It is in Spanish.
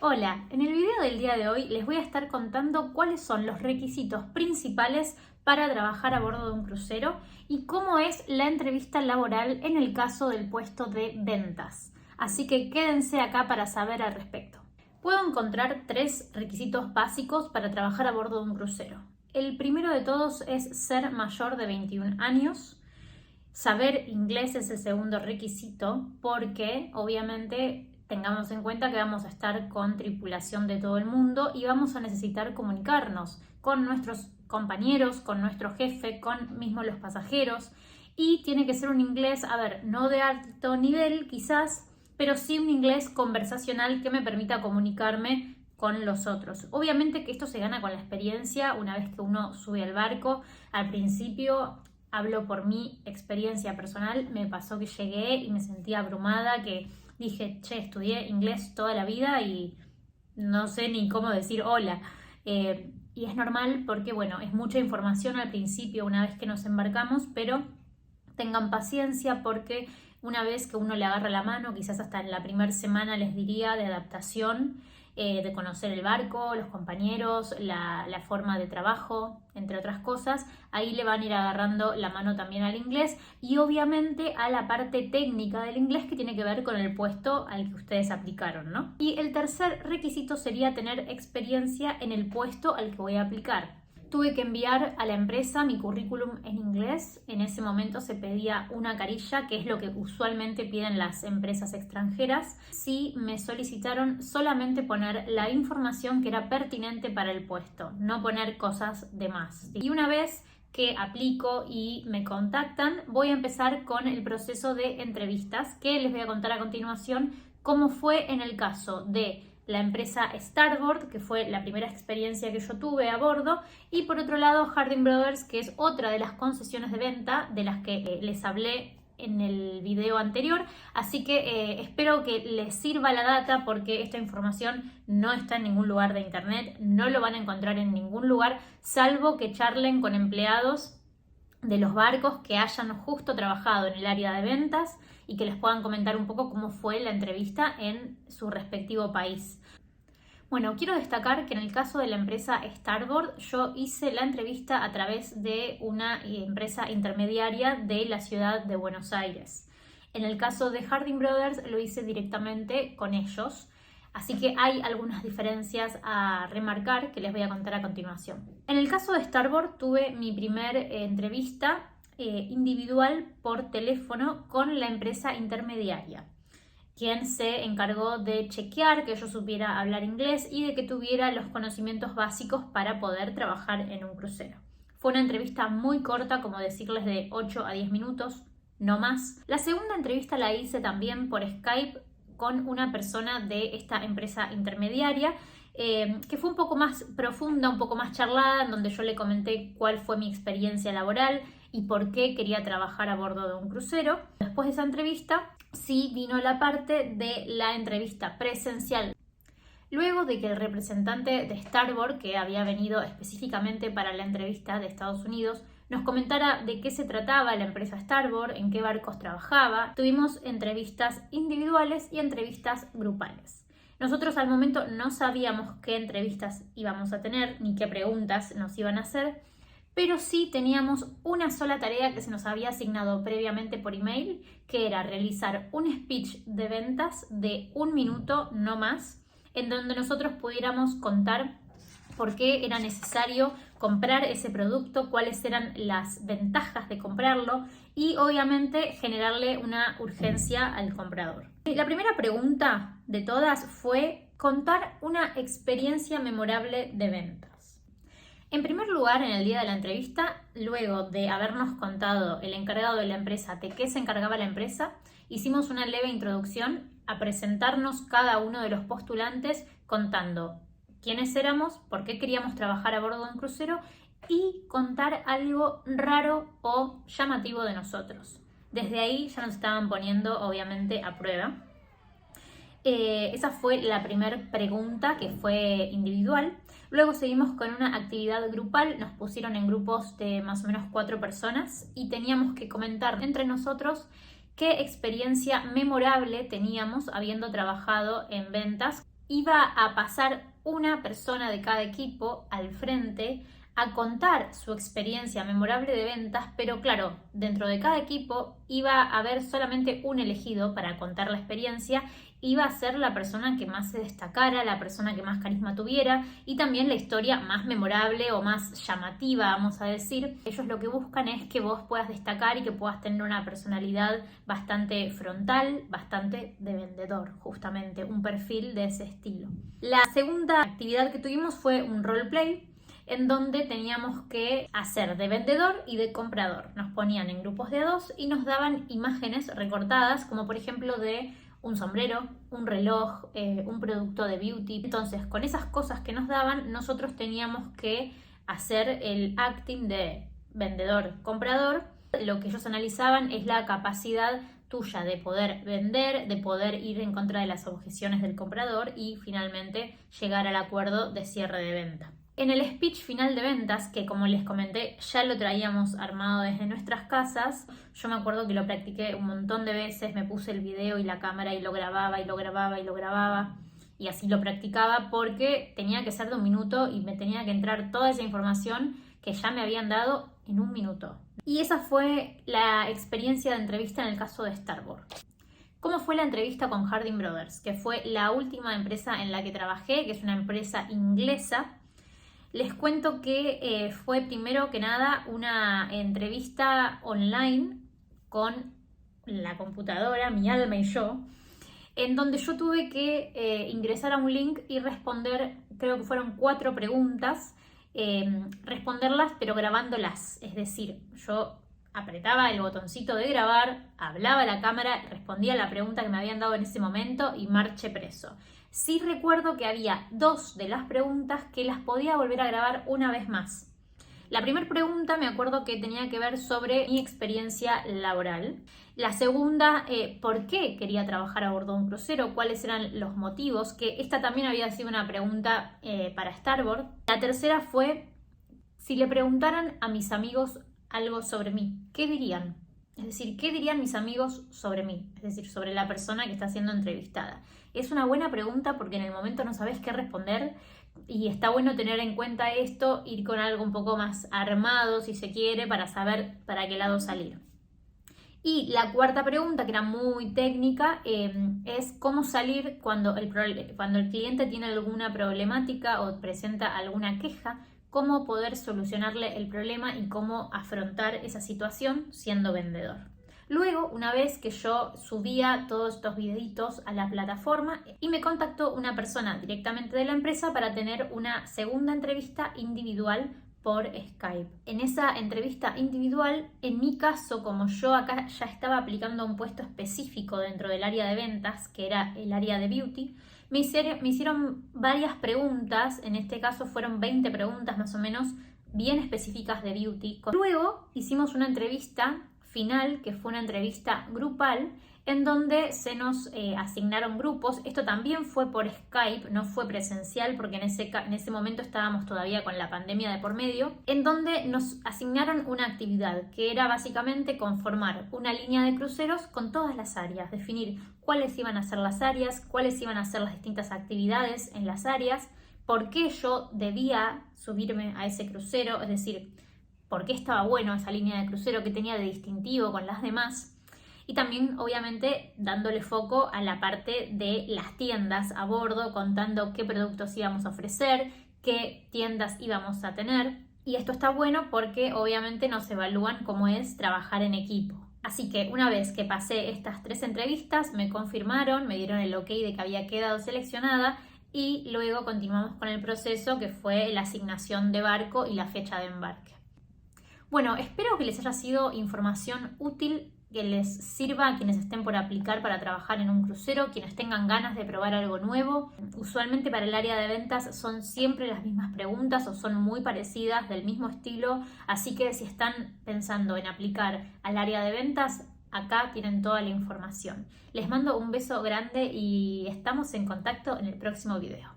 Hola, en el video del día de hoy les voy a estar contando cuáles son los requisitos principales para trabajar a bordo de un crucero y cómo es la entrevista laboral en el caso del puesto de ventas. Así que quédense acá para saber al respecto. Puedo encontrar 3 requisitos básicos para trabajar a bordo de un crucero. El primero de todos es ser mayor de 21 años. Saber inglés es el segundo requisito porque obviamente tengamos en cuenta que vamos a estar con tripulación de todo el mundo y vamos a necesitar comunicarnos con nuestros compañeros, con nuestro jefe, con mismo los pasajeros, y tiene que ser un inglés, no de alto nivel quizás, pero sí un inglés conversacional que me permita comunicarme con los otros. Obviamente que esto se gana con la experiencia una vez que uno sube al barco. Al principio, hablo por mi experiencia personal, me pasó que llegué y me sentía abrumada, que dije, estudié inglés toda la vida y no sé ni cómo decir hola. Y es normal porque, es mucha información al principio una vez que nos embarcamos, pero tengan paciencia porque una vez que uno le agarra la mano, quizás hasta en la primera semana les diría de adaptación, de conocer el barco, los compañeros, la forma de trabajo, entre otras cosas, ahí le van a ir agarrando la mano también al inglés y obviamente a la parte técnica del inglés que tiene que ver con el puesto al que ustedes aplicaron, ¿no? Y el tercer requisito sería tener experiencia en el puesto al que voy a aplicar. Tuve que enviar a la empresa mi currículum en inglés. En ese momento se pedía una carilla, que es lo que usualmente piden las empresas extranjeras. Sí, me solicitaron solamente poner la información que era pertinente para el puesto, no poner cosas de más. Y una vez que aplico y me contactan, voy a empezar con el proceso de entrevistas, que les voy a contar a continuación cómo fue en el caso de la empresa Starboard, que fue la primera experiencia que yo tuve a bordo, y por otro lado Harding Brothers, que es otra de las concesiones de venta de las que les hablé en el video anterior. Así que espero que les sirva la data porque esta información no está en ningún lugar de internet, no lo van a encontrar en ningún lugar, salvo que charlen con empleados de los barcos que hayan justo trabajado en el área de ventas y que les puedan comentar un poco cómo fue la entrevista en su respectivo país. Bueno, quiero destacar que en el caso de la empresa Starboard, yo hice la entrevista a través de una empresa intermediaria de la ciudad de Buenos Aires. En el caso de Harding Brothers lo hice directamente con ellos. Así que hay algunas diferencias a remarcar que les voy a contar a continuación. En el caso de Starboard tuve mi primer entrevista individual por teléfono con la empresa intermediaria, quien se encargó de chequear que yo supiera hablar inglés y de que tuviera los conocimientos básicos para poder trabajar en un crucero. Fue una entrevista muy corta, como decirles de 8 a 10 minutos, no más. La segunda entrevista la hice también por Skype con una persona de esta empresa intermediaria, que fue un poco más profunda, un poco más charlada, en donde yo le comenté cuál fue mi experiencia laboral y por qué quería trabajar a bordo de un crucero. Después de esa entrevista, sí vino la parte de la entrevista presencial. Luego de que el representante de Starboard, que había venido específicamente para la entrevista de Estados Unidos, nos comentara de qué se trataba la empresa Starboard, en qué barcos trabajaba, tuvimos entrevistas individuales y entrevistas grupales. Nosotros al momento no sabíamos qué entrevistas íbamos a tener ni qué preguntas nos iban a hacer, pero sí teníamos una sola tarea que se nos había asignado previamente por email, que era realizar un speech de ventas de 1 minuto, no más, en donde nosotros pudiéramos contar por qué era necesario comprar ese producto, cuáles eran las ventajas de comprarlo y obviamente generarle una urgencia al comprador. La primera pregunta de todas fue contar una experiencia memorable de ventas. En primer lugar, en el día de la entrevista, luego de habernos contado el encargado de la empresa de qué se encargaba la empresa, hicimos una leve introducción a presentarnos cada uno de los postulantes contando quiénes éramos, por qué queríamos trabajar a bordo de un crucero y contar algo raro o llamativo de nosotros. Desde ahí ya nos estaban poniendo obviamente a prueba. Esa fue la primera pregunta, que fue individual. Luego seguimos con una actividad grupal. Nos pusieron en grupos de más o menos 4 personas y teníamos que comentar entre nosotros qué experiencia memorable teníamos habiendo trabajado en ventas iba a pasar una persona de cada equipo al frente a contar su experiencia memorable de ventas, pero claro, dentro de cada equipo iba a haber solamente un elegido para contar la experiencia, iba a ser la persona que más se destacara, la persona que más carisma tuviera y también la historia más memorable o más llamativa, vamos a decir. Ellos lo que buscan es que vos puedas destacar y que puedas tener una personalidad bastante frontal, bastante de vendedor, justamente, un perfil de ese estilo. La segunda actividad que tuvimos fue un roleplay, en donde teníamos que hacer de vendedor y de comprador. Nos ponían en grupos de 2 y nos daban imágenes recortadas, como por ejemplo de un sombrero, un reloj, un producto de beauty. Entonces, con esas cosas que nos daban, nosotros teníamos que hacer el acting de vendedor-comprador. Lo que ellos analizaban es la capacidad tuya de poder vender, de poder ir en contra de las objeciones del comprador y finalmente llegar al acuerdo de cierre de venta. En el speech final de ventas, que como les comenté ya lo traíamos armado desde nuestras casas, yo me acuerdo que lo practiqué un montón de veces, me puse el video y la cámara y lo grababa y lo grababa y lo grababa y así lo practicaba porque tenía que ser de 1 minuto y me tenía que entrar toda esa información que ya me habían dado en 1 minuto. Y esa fue la experiencia de entrevista en el caso de Starboard. ¿Cómo fue la entrevista con Harding Brothers? Que fue la última empresa en la que trabajé, que es una empresa inglesa. Les cuento que fue primero que nada una entrevista online con la computadora, mi alma y yo, en donde yo tuve que ingresar a un link y responder, creo que fueron 4 preguntas, responderlas pero grabándolas. Es decir, yo apretaba el botoncito de grabar, hablaba a la cámara, respondía a la pregunta que me habían dado en ese momento y marché preso. Sí recuerdo que había 2 de las preguntas que las podía volver a grabar una vez más. La primera pregunta me acuerdo que tenía que ver sobre mi experiencia laboral. La segunda, ¿por qué quería trabajar a bordo de un crucero? ¿Cuáles eran los motivos? Que esta también había sido una pregunta para Starboard. La tercera fue, si le preguntaran a mis amigos algo sobre mí, ¿qué dirían? Es decir, ¿qué dirían mis amigos sobre mí? Es decir, sobre la persona que está siendo entrevistada. Es una buena pregunta porque en el momento no sabes qué responder y está bueno tener en cuenta esto, ir con algo un poco más armado, si se quiere, para saber para qué lado salir. Y la cuarta pregunta, que era muy técnica, es cómo salir cuando el cliente tiene alguna problemática o presenta alguna queja, cómo poder solucionarle el problema y cómo afrontar esa situación siendo vendedor. Luego, una vez que yo subía todos estos videitos a la plataforma y me contactó una persona directamente de la empresa para tener una segunda entrevista individual por Skype. En esa entrevista individual, en mi caso, como yo acá ya estaba aplicando un puesto específico dentro del área de ventas, que era el área de beauty, me hicieron varias preguntas, en este caso fueron 20 preguntas más o menos, bien específicas de beauty. Luego hicimos una entrevista final, que fue una entrevista grupal, en donde se nos asignaron grupos. Esto también fue por Skype, no fue presencial porque en ese momento estábamos todavía con la pandemia de por medio, en donde nos asignaron una actividad que era básicamente conformar una línea de cruceros con todas las áreas, definir cuáles iban a ser las áreas, cuáles iban a ser las distintas actividades en las áreas, por qué yo debía subirme a ese crucero, es decir, por qué estaba bueno esa línea de crucero, qué tenía de distintivo con las demás. Y también, obviamente, dándole foco a la parte de las tiendas a bordo, contando qué productos íbamos a ofrecer, qué tiendas íbamos a tener. Y esto está bueno porque, obviamente, nos evalúan cómo es trabajar en equipo. Así que una vez que pasé estas 3 entrevistas, me confirmaron, me dieron el ok de que había quedado seleccionada y luego continuamos con el proceso que fue la asignación de barco y la fecha de embarque. Bueno, espero que les haya sido información útil, que les sirva a quienes estén por aplicar para trabajar en un crucero, quienes tengan ganas de probar algo nuevo. Usualmente para el área de ventas son siempre las mismas preguntas o son muy parecidas, del mismo estilo, así que si están pensando en aplicar al área de ventas, acá tienen toda la información. Les mando un beso grande y estamos en contacto en el próximo video.